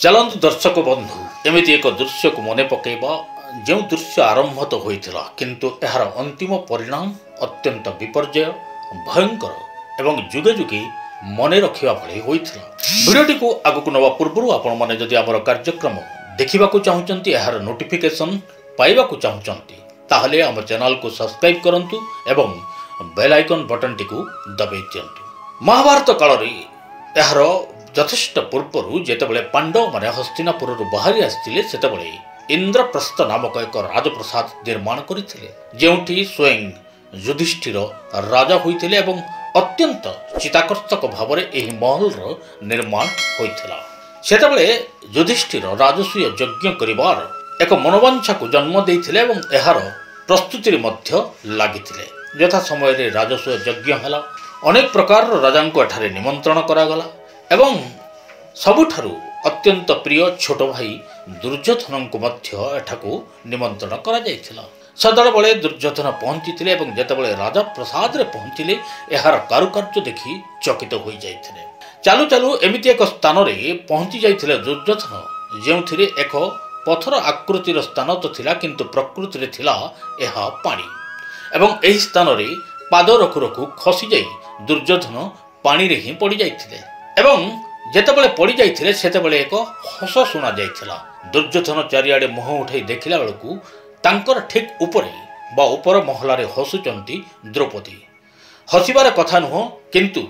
चलतु दर्शक बंधु एमती एक दृश्य को मन पकेबा जो दृश्य आरंभ तो होता किंतु यार अंतिम परिणाम अत्यंत विपर्यय भयंकर एवं जुगे जुगे मन रखा भली होता। भिडियोटी को आगक नवा पूर्व आपण मैंने जदि आमर कार्यक्रम देखा चाहते यार नोटिफिकेशन पाइबा चाहते ताहले आम चैनल को सब्सक्राइब करंतु एवं बेल आइकन बटन टी को दबाई दियंतु। महाभारत काल रे यार यथेष्ट पूर्व जितेबाला पांडव मैंने हस्तिनापुर बाहरी आसते से इंद्रप्रस्थ नामक एक राजप्रसाद निर्माण करते जोठी स्वयं युधिष्ठिर राजा होते एवं अत्यंत चिताकर्षक भाव में महल निर्माण होता। सेतबेले युधिष्ठिर राजसूय यज्ञ करिवार एक मनोवांछा को जन्म देते एवं यार प्रस्तुति लगी यथा समय राजसूय यज्ञ है अनेक प्रकार राजा को एठारे निमंत्रण करागला एवं सबुठारु अत्यंत प्रिय छोट भाई दुर्योधन को एठाकू निमंत्रण करा जायथिला। सदल बळे दुर्योधन पहुंचीथिले एवं जेतेबेले राजा प्रसाद रे पहुंचिले एहार कारुकार्य देखि चकित होई जायथिले। चालू चालू एमिति एक स्थान रे पहुंची जायथिले दुर्योधन जेउथिरे एक पथर आकृतिर स्थान तो थिला किंतु प्रकृति रे थिला एहा पानी एवं एही स्थान रे पाद रखु रखु खसी जाई दुर्योधन पानी रे ही पड़ी जायथिले एवं जेतेबेले पड़ी जाइथिले सेतेबेले एक हस सुना जाइथिला। दुर्योधन चारिआडे मुह उठाई देखिला बेलकू तांकर ठीक उपरे बा ऊपर महलारे हसुचंती द्रौपदी। हसिबार कथा नुह किंतु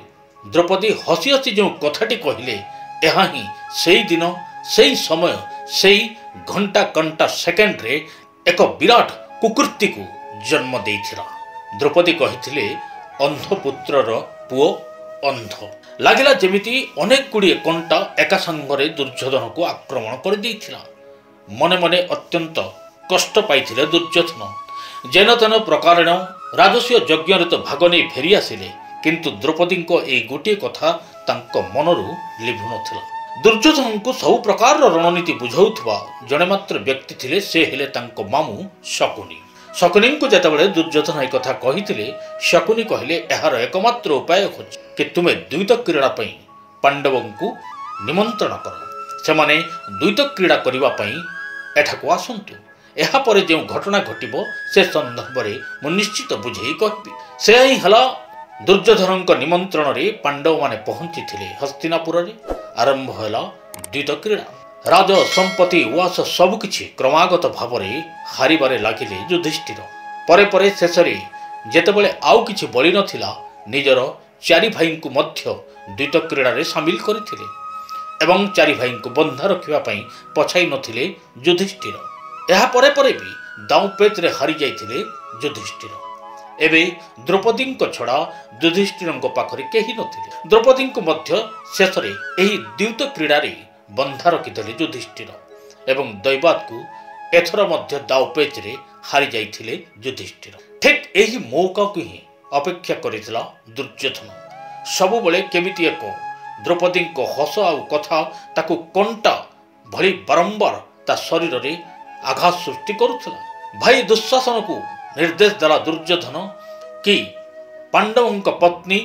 द्रौपदी हसी हसी जो कथाटी कहिले एहा ही सेई दिन सेई समय सेई घंटा कंटा सेकेंड रे एक विराट कुकृति को जन्म देइथिला। द्रौपदी कहिथिले अंधपुत्रर पुओ अंध लगिला जेमिति अनेक गुड़िए कंटा एका संगरे दुर्योधन को आक्रमण कर देइथिला। मने मने अत्यंत कष्ट पाइथिले दुर्योधन जेन तेन प्रकारेण राजसूय यज्ञ रे तो भाग नहीं फेरी आसिले किंतु द्रौपदी को ए गोटे कथा तांको मनरु लिभु नथिला। दुर्योधन को सब प्रकार रणनीति बुझाउथबा जने मात्र व्यक्ति थिले से हेले तांको मामू शकुनी। शकुनी को जेतेबेले दुर्योधन एक कथा कहिथिले शकुनी कहिले एहार एकमात्र उपाय खोज कि तुमे द्वैत क्रीड़ा पई पांडवों को निमंत्रण कर से माने द्वैत क्रीड़ा करिवा पई एठाको आसंतु एहा परे जे घटना घटिबो से संदर्भ रे मु निश्चित बुझेई कहबी। से ही हला दुर्योधन को निमंत्रण रे पांडव माने पहुंची थिले हस्तिनापुर रे आरंभ होला द्वैत क्रीड़ा। राज संपत्ति उवास सबकिछि क्रमागत भाव में हारिबारे लागिले युधिष्ठिर। परे परे शेष जेतेबेले आउ किछि बळी नथिला निजर चारि भाई को मध्य द्वैत क्रीड़ा रे शामिल करथिले एवं चारि भाई को बंधा रखिबा पई पछाई नथिले युधिष्ठिर। एहा परे परे भी दाउ पेच रे हारि जाइथिले युधिष्ठिर। एबे द्रौपदी को छड़ा युधिष्ठिर पाखरे केही नथिले। द्रौपदी को मध्य शेष रे एही द्वैत क्रीड़ा रे बंधा रखिथिले युधिष्ठिर एवं दैवात को एथर मध्य दाउ पेच रे हारि जाइथिले युधिष्ठिर। ठीक एही मौका को ही अपेक्षा करिथिला दुर्योधन। सबु बेले केमिति एक द्रौपदी को हस आउ कथा ताकू कंटा भली बारंबार ता शरीर रे आघात सृष्टि करुथिला। भाई दुशासन को निर्देश देला दुर्योधन कि पांडवों पत्नी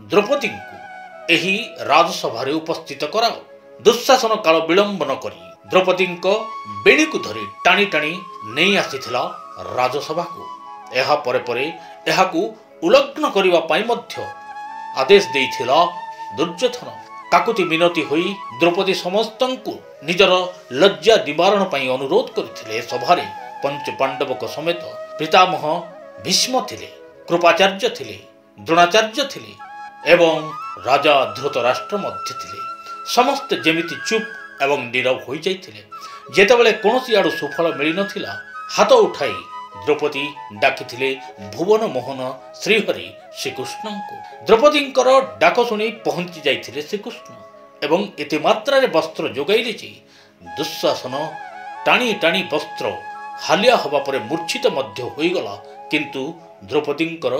द्रौपदी को एही राजसभा रे उपस्थित कराओ। दुशासन काल विलंब न करी द्रौपदी बेणी को धरी टाणी टाणी नहीं आसीथिला राजसभा को। एहा परे परे एहाकू उल्लंघन करिवा पाई मध्य आदेश देइथिला दुर्योधन। काकुति मिनती होई द्रौपदी समस्तंकु निजर लज्जा निवारण पाई अनुरोध करथिले। सभारे पंच पांडवक समेत पितामह भीष्म थिले, कृपाचार्य थिले, द्रोणाचार्य थिले एवं राजा धृतराष्ट्र मध्य थिले। समस्त जेमिति चुप एवं नीरव हो जाइथिले। जेतेबेले कोनोसी आडु सुफल मिली नथिला हाथ उठाई द्रौपदी डाकिथिले भुवन मोहन श्रीहरि श्रीकृष्ण को। द्रौपदींकर डाक शुणी पहुंची जाइथिले श्रीकृष्ण एवं एते मात्रा रे वस्त्र जोगाइले जे दुशासन टाणी टाणी वस्त्र हालिया हवा परे मूर्छित मध्य होइगला किंतु द्रौपदींकर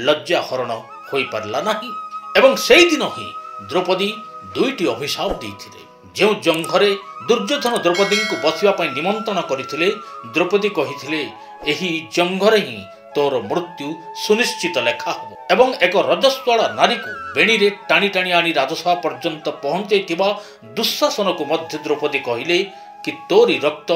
लज्जा हरण होई पारला नाही एवं सेई दिन ही द्रौपदी दुईटी अभिशाप देइथिले। जो जंघरे दुर्योधन द्रौपदी को बसिबा पई निमंत्रण करथिले द्रौपदी कहिथिले एही जंघरे ही तोर मृत्यु सुनिश्चित लेखा हब एवं एक रजस्वाला नारी को बेणी रे टाणी टाणी आनी राजसभा पर्यंत पहुंचाइथिबा दुःशासन को मध्य द्रौपदी कहिले कि तोरी रक्त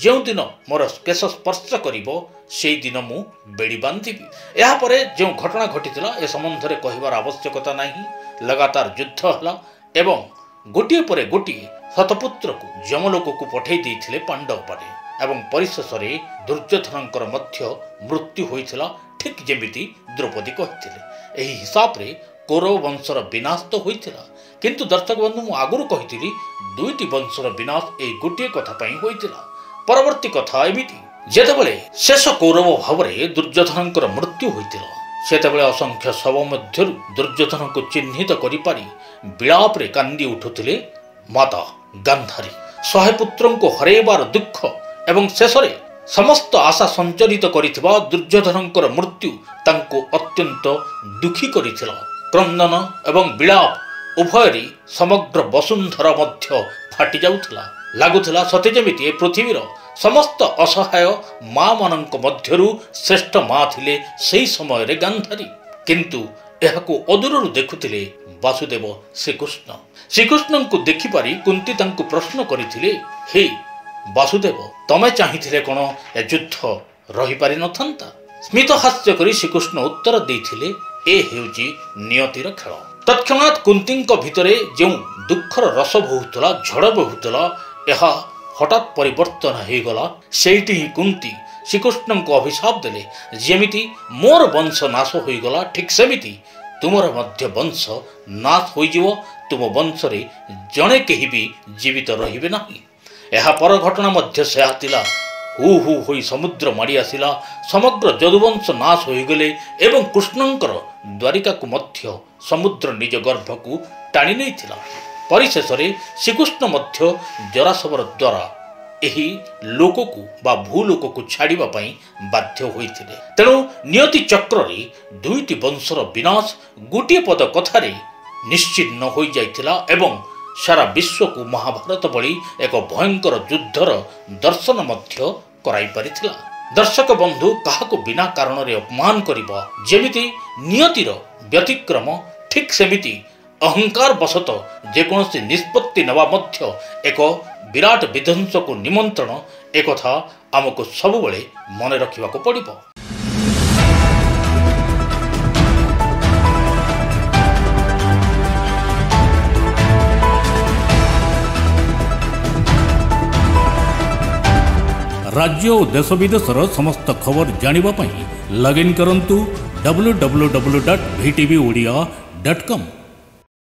जो दिन मोर केश स्पर्श करिवो सेई दिन मु बेड़ी बांधिबी। या परे जो घटना घटिथिला ए संबंध रे कहिबार आवश्यकता नाही। लगातार युद्ध हला एवं गोटिए परे गोटिए शतपुत्र को जमलोक को पठेई देइथिले पांडव पारे एवं परिशेष रे दुर्योधनकर मध्य मृत्यु होइथिला ठीक जेमिति द्रौपदी कहिथिले। एही हिसाब रे कौरव वंशर विनाश तो होइथिला किंतु दर्शक बंधु मु आगुरु कहिथिली दुईटी वंशर विनाश ए गोटिए कथा पई होइथिला। परवर्ती कथा एमिति जेतेबेले शेष कौरव भावरे दुर्योधनकर मृत्यु होइथिला सेतेबेले असंख्य शव मध्यरु दुर्योधन को चिन्हित करि पारि विलाप रे कांदी उठुथिले माता गांधारी। 100 पुत्रन को हरेबार दुख एवं शेषरे समस्त आशा संचरित करिथिबा दुर्योधनकर मृत्यु तांको अत्यंत दुखी करिथिला। क्रंदन एवं विलाप उभयरी समग्र वसुंधरा मध्य फाटी जाउथिला। लागुथिला सते जेमिति पृथ्वीर समस्त असहाय माँ मानक मध्यरु श्रेष्ठ माँ थिले सेई समय रे गांधारी। किंतु एहाको अदूररु देखुथिले वासुदेव श्रीकृष्ण। श्रीकृष्ण को देखि पारि कुंती तांको प्रश्न करिथिले, हे वासुदेव तमे चाहिथिले कोन ए युद्ध रहि पारि नथंता। स्मित हास्य करी श्रीकृष्ण उत्तर देथिले, ए हेउची नियतिर खेल। तत्क्षणात कुंतींक भितरे जो दुखर रस बहुतला झड़ बहुतला यह हठात परिवर्तन हो गला। सेठी ही कुंती श्रीकृष्ण को अभिशाप देले, जेमिति मोर वंश नाश हो गला ठीक सेमिति तुमर मध्य वंश नाश हो जिवो। तुम वंश रे जणे केही भी जीवित रहिबे नाही। यह पर घटना मध्य से आतिला हु हु होई समुद्र माड़ी आसिला। समग्र यदुवंश नाश हो गले एवं कृष्णंकर द्वारिका को मध्य समुद्र निज गर्भ को टाणी नैथिला। परिशेष रे श्रीकृष्ण मध्य जरासवर द्वारा एही लोक को बा भूलोक को छाड़िबा पई बाध्य होइथिले। तेणु नियति चक्र रे दुईटी वंशर विनाश गोटिए पद कथारे निश्चिन्न हो जाइथिला एवं सारा विश्व को महाभारत भली एक भयंकर युद्धर दर्शन मध्य कराई परिथिला। दर्शक बंधु काहाको बिना कारण रे अपमान करिबा जेमिति नियतिर व्यतिक्रम ठीक सेमिति अहंकार बसत जेकोसी निष्पत्ति नवा मध्य एक विराट विध्वंस को निमंत्रण एक कथा आमको सब बेले मन रखिबा को पड़िबो। राज्य और देश विदेशर समस्त खबर जानिबा पई लॉगिन करंतु www.vtvodia.com।